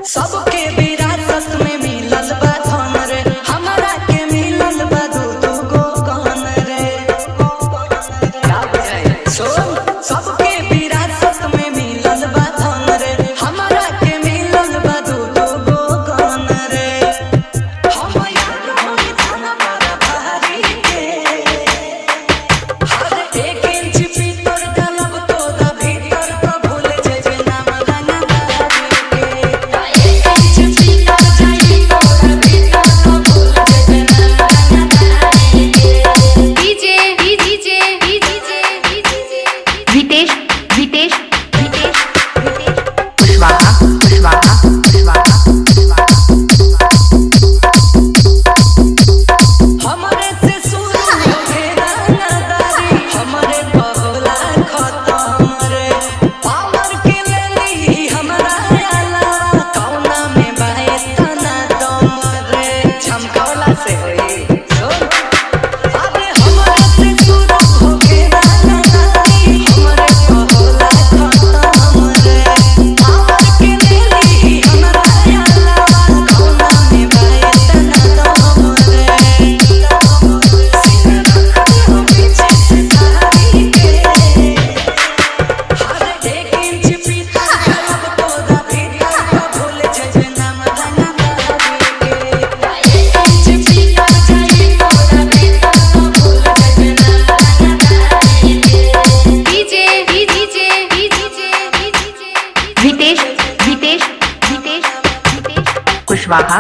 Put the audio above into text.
सबके विरासत में मिलल बा धन रे, हमरा के मिलल बा दू दू गो गहन रे। सबके विरासत में मिलल बा धन रे, हमरा के मिलल बा दू दू गो गहन रे। हम यार होई थाना पर भारी के, हर एक इंच भीतर डालब तोरा भीतर तो भूल जेबे नाम रंगदारी के। एक इंच भीतर जाई तोरा भीतर तो भूल जेबे नाम रंगदारी के। डीजे वितेश कुशवाहा हमरे से शुरू होके रंगदारी, हमरे बहुला खत्म रे। पावर के लेली हमरा अलावा कौना में बाहे तना दम रे। झमकौला से होई अरे हमरे से शुरू होके रंगदारी, हमरे बहुला खत्म रे। पावर के लेली हमरा अलावा कौना में बाहे तना दम रे। वितेश कुशवाहा